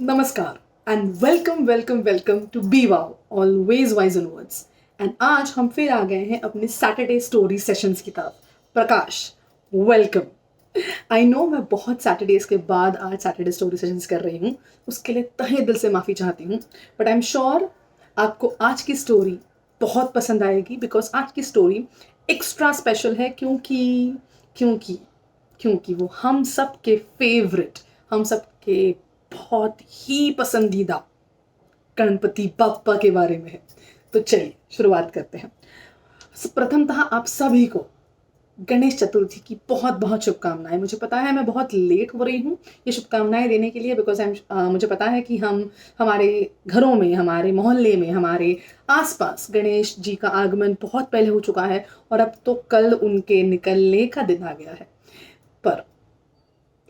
नमस्कार and welcome welcome welcome to be wow always wise in words. And आज हम फिर आ गए हैं अपने सैटरडे स्टोरी सेशंस की तरफ। प्रकाश, वेलकम। आई नो मैं बहुत सैटरडेज के बाद आज सैटरडे स्टोरी सेशंस कर रही हूँ, उसके लिए तहे दिल से माफ़ी चाहती हूँ। बट आई एम श्योर आपको आज की स्टोरी बहुत पसंद आएगी, बिकॉज आज की स्टोरी एक्स्ट्रा स्पेशल है क्योंकि क्योंकि वो हम सब के फेवरेट, हम सब के बहुत ही पसंदीदा गणपति बप्पा के बारे में है। तो चलिए शुरुआत करते हैं। प्रथमतः आप सभी को गणेश चतुर्थी की बहुत बहुत शुभकामनाएं। मुझे पता है मैं बहुत लेट हो रही हूँ ये शुभकामनाएं देने के लिए, बिकॉज मुझे पता है कि हम हमारे घरों में, हमारे मोहल्ले में, हमारे आसपास गणेश जी का आगमन बहुत पहले हो चुका है और अब तो कल उनके निकलने का दिन आ गया है। पर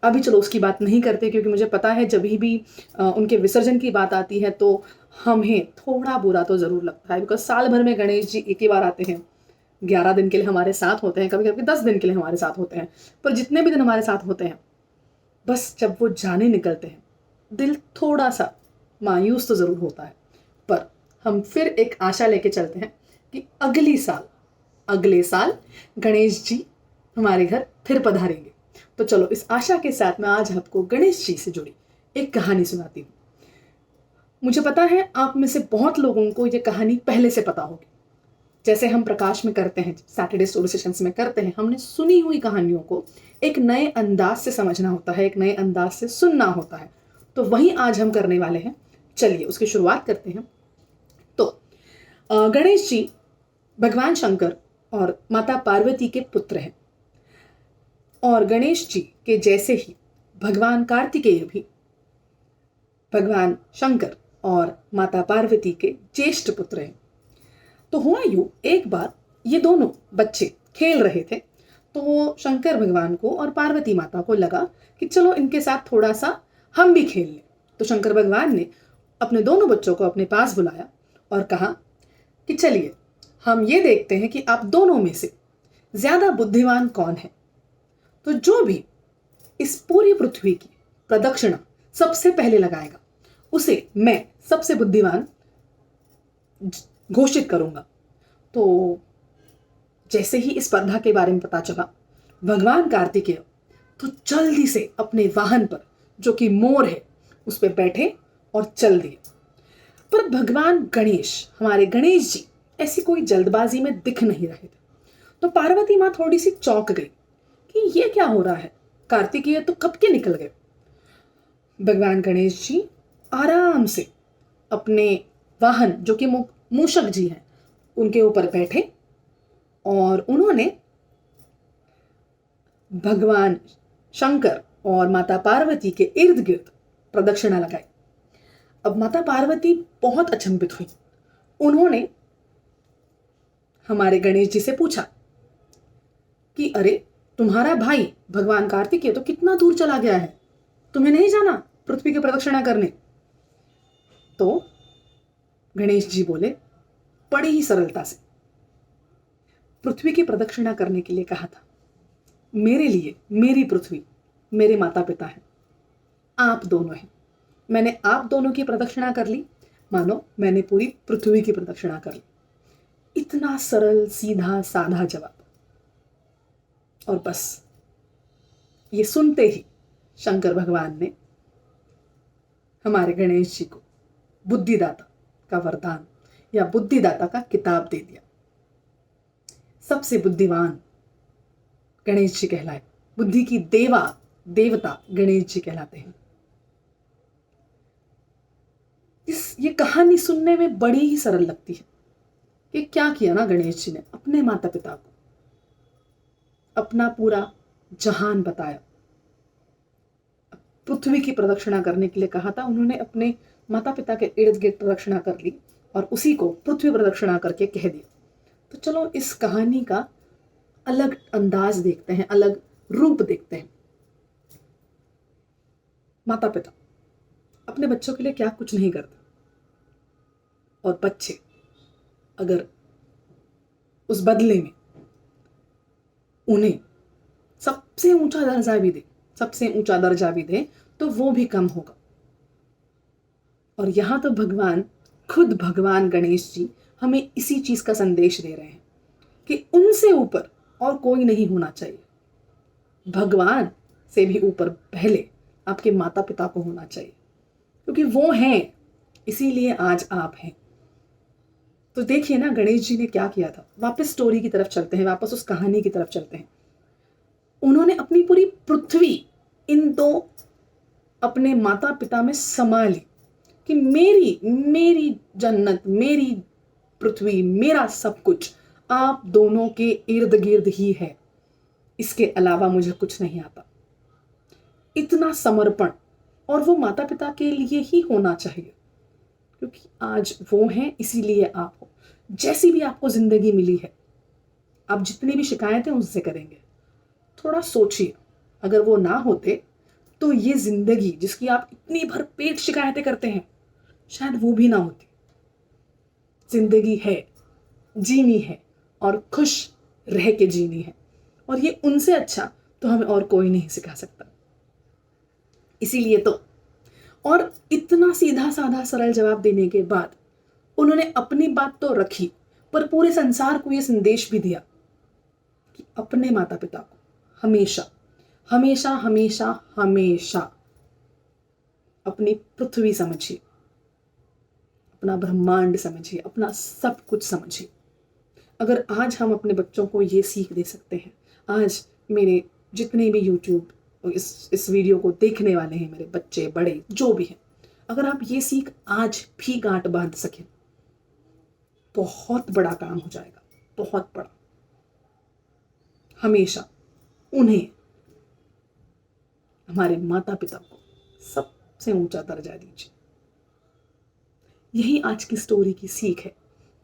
अभी चलो उसकी बात नहीं करते, क्योंकि मुझे पता है जब भी उनके विसर्जन की बात आती है तो हमें थोड़ा बुरा तो ज़रूर लगता है, बिकॉज साल भर में गणेश जी एक ही बार आते हैं। 11 दिन के लिए हमारे साथ होते हैं, कभी कभी 10 दिन के लिए हमारे साथ होते हैं, पर जितने भी दिन हमारे साथ होते हैं, बस जब वो जाने निकलते हैं दिल थोड़ा सा मायूस तो ज़रूर होता है। पर हम फिर एक आशा लेके चलते हैं कि अगले साल गणेश जी हमारे घर फिर पधारेंगे। तो चलो इस आशा के साथ मैं आज आपको गणेश जी से जुड़ी एक कहानी सुनाती हूँ। मुझे पता है आप में से बहुत लोगों को ये कहानी पहले से पता होगी। जैसे हम प्रकाश में करते हैं, सैटरडे स्टोरी सेशंस में करते हैं, हमने सुनी हुई कहानियों को एक नए अंदाज से समझना होता है, एक नए अंदाज से सुनना होता है। तो वही आज हम करने वाले हैं। चलिए उसकी शुरुआत करते हैं। तो गणेश जी भगवान शंकर और माता पार्वती के पुत्र हैं, और गणेश जी के जैसे ही भगवान कार्तिकेय भी भगवान शंकर और माता पार्वती के ज्येष्ठ पुत्र हैं। तो हुआ यूं, एक बार ये दोनों बच्चे खेल रहे थे, तो शंकर भगवान को और पार्वती माता को लगा कि चलो इनके साथ थोड़ा सा हम भी खेल लें। तो शंकर भगवान ने अपने दोनों बच्चों को अपने पास बुलाया और कहा कि चलिए हम ये देखते हैं कि आप दोनों में से ज्यादा बुद्धिमान कौन है। तो जो भी इस पूरी पृथ्वी की प्रदक्षिणा सबसे पहले लगाएगा उसे मैं सबसे बुद्धिमान घोषित करूंगा। तो जैसे ही इस स्पर्धा के बारे में पता चला, भगवान कार्तिकेय तो जल्दी से अपने वाहन पर, जो कि मोर है, उस पर बैठे और चल दिए। पर भगवान गणेश, हमारे गणेश जी, ऐसी कोई जल्दबाजी में दिख नहीं रहे थे। तो पार्वती माँ थोड़ी सी चौंक गई कि ये क्या हो रहा है, कार्तिकेय तो कब के निकल गए। भगवान गणेश जी आराम से अपने वाहन, जो कि मूषक जी हैं, उनके ऊपर बैठे और उन्होंने भगवान शंकर और माता पार्वती के इर्द गिर्द प्रदक्षिणा लगाई। अब माता पार्वती बहुत अचंभित हुई। उन्होंने हमारे गणेश जी से पूछा कि अरे, तुम्हारा भाई भगवान कार्तिकेय तो कितना दूर चला गया है, तुम्हें नहीं जाना पृथ्वी की प्रदक्षिणा करने। तो गणेश जी बोले बड़ी ही सरलता से, पृथ्वी की प्रदक्षिणा करने के लिए कहा था। मेरे लिए मेरी पृथ्वी मेरे माता पिता हैं, आप दोनों हैं। मैंने आप दोनों की प्रदक्षिणा कर ली, मानो मैंने पूरी पृथ्वी की प्रदक्षिणा कर ली। इतना सरल सीधा साधा जवाब। और बस ये सुनते ही शंकर भगवान ने हमारे गणेश जी को बुद्धिदाता का वरदान या बुद्धिदाता का किताब दे दिया। सबसे बुद्धिमान गणेश जी कहलाए, बुद्धि की देवता गणेश जी कहलाते हैं। ये कहानी सुनने में बड़ी ही सरल लगती है कि क्या किया ना गणेश जी ने, अपने माता पिता को अपना पूरा जहान बताया। पृथ्वी की प्रदक्षिणा करने के लिए कहा था, उन्होंने अपने माता पिता के इर्द गिर्द प्रदक्षिणा कर ली और उसी को पृथ्वी प्रदक्षिणा करके कह दिया। तो चलो इस कहानी का अलग अंदाज देखते हैं, अलग रूप देखते हैं। माता पिता अपने बच्चों के लिए क्या कुछ नहीं करते, और बच्चे अगर उस बदले में उन्हें सबसे ऊंचा दर्जा भी दे तो वो भी कम होगा। और यहाँ तो खुद भगवान गणेश जी हमें इसी चीज का संदेश दे रहे हैं कि उनसे ऊपर और कोई नहीं होना चाहिए। भगवान से भी ऊपर पहले आपके माता पिता को होना चाहिए, क्योंकि वो हैं, इसीलिए आज आप हैं। तो देखिए ना गणेश जी ने क्या किया था। वापस स्टोरी की तरफ चलते हैं, वापस उस कहानी की तरफ चलते हैं। उन्होंने अपनी पूरी पृथ्वी इन दो अपने माता पिता में समा ली कि मेरी मेरी जन्नत, मेरी पृथ्वी, मेरा सब कुछ आप दोनों के इर्द गिर्द ही है, इसके अलावा मुझे कुछ नहीं आता। इतना समर्पण, और वो माता पिता के लिए ही होना चाहिए, क्योंकि आज वो हैं, इसीलिए आप हो। जैसी भी आपको जिंदगी मिली है, आप जितनी भी शिकायतें उससे करेंगे, थोड़ा सोचिए, अगर वो ना होते तो ये जिंदगी जिसकी आप इतनी भरपेट शिकायतें करते हैं, शायद वो भी ना होती। जिंदगी है, जीनी है, और खुश रह के जीनी है, और ये उनसे अच्छा तो हमें और कोई नहीं सिखा सकता। इसीलिए तो, और इतना सीधा साधा सरल जवाब देने के बाद उन्होंने अपनी बात तो रखी, पर पूरे संसार को यह संदेश भी दिया कि अपने माता पिता को हमेशा हमेशा हमेशा हमेशा अपनी पृथ्वी समझिए, अपना ब्रह्मांड समझिए, अपना सब कुछ समझिए। अगर आज हम अपने बच्चों को ये सीख दे सकते हैं, आज मेरे जितने भी यूट्यूब इस वीडियो को देखने वाले हैं, मेरे बच्चे बड़े जो भी हैं, अगर आप ये सीख आज भी गांठ बांध सकें, बहुत बड़ा काम हो जाएगा, बहुत बड़ा। हमेशा उन्हें, हमारे माता पिता को सबसे ऊंचा दर्जा दीजिए। यही आज की स्टोरी की सीख है।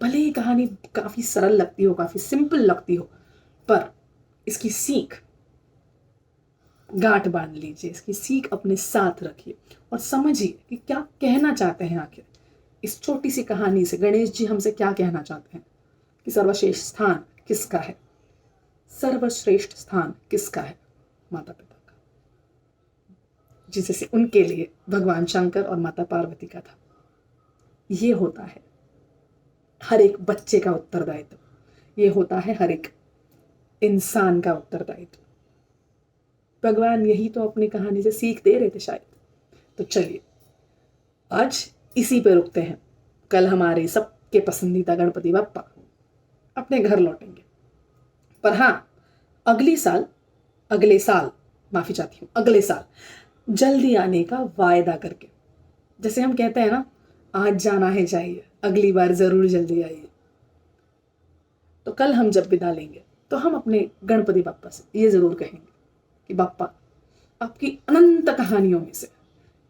भले ही कहानी काफी सरल लगती हो, काफी सिंपल लगती हो, पर इसकी सीख गांठ बांध लीजिए, इसकी सीख अपने साथ रखिए और समझिए कि क्या कहना चाहते हैं। आखिर इस छोटी सी कहानी से गणेश जी हमसे क्या कहना चाहते हैं कि सर्वश्रेष्ठ स्थान किसका है? सर्वश्रेष्ठ स्थान किसका है? माता पिता का, जिससे उनके लिए भगवान शंकर और माता पार्वती का था। ये होता है हर एक बच्चे का उत्तरदायित्व, ये होता है हर एक इंसान का उत्तरदायित्व। भगवान यही तो अपनी कहानी से सीख दे रहे थे शायद। तो चलिए आज इसी पे रुकते हैं। कल हमारे सबके पसंदीदा गणपति बप्पा अपने घर लौटेंगे, पर हाँ अगले साल माफी चाहती हूँ, अगले साल जल्दी आने का वायदा करके। जैसे हम कहते हैं ना, आज जाना है चाहिए, अगली बार जरूर जल्दी आइए। तो कल हम जब विदा लेंगे तो हम अपने गणपति बप्पा से ये जरूर कहेंगे कि बप्पा, आपकी अनंत कहानियों में से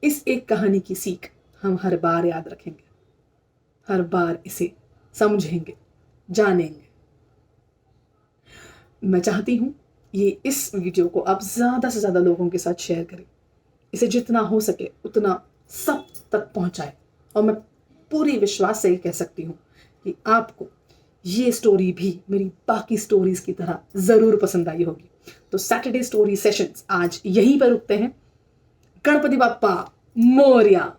इस एक कहानी की सीख हम हर बार याद रखेंगे, हर बार इसे समझेंगे, जानेंगे। मैं चाहती हूं ये इस वीडियो को आप ज्यादा से ज्यादा लोगों के साथ शेयर करें, इसे जितना हो सके उतना सब तक पहुंचाए। और मैं पूरी विश्वास से कह सकती हूँ कि आपको ये स्टोरी भी मेरी बाकी स्टोरीज की तरह जरूर पसंद आई होगी। तो सैटरडे स्टोरी सेशंस आज यहीं पर रुकते हैं। गणपति बप्पा मोरया।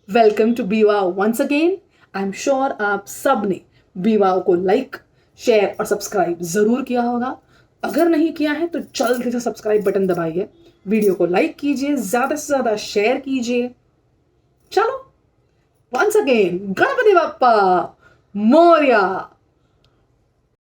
वेलकम टू बीवाओ once again. I am sure आप सब ने बीवाओ को लाइक, शेयर और सब्सक्राइब जरूर किया होगा। अगर नहीं किया है तो जल्द से सब्सक्राइब बटन दबाइए, वीडियो को लाइक कीजिए, ज्यादा से ज्यादा शेयर कीजिए। चलो वंस अगेन गणपति बप्पा मोरया।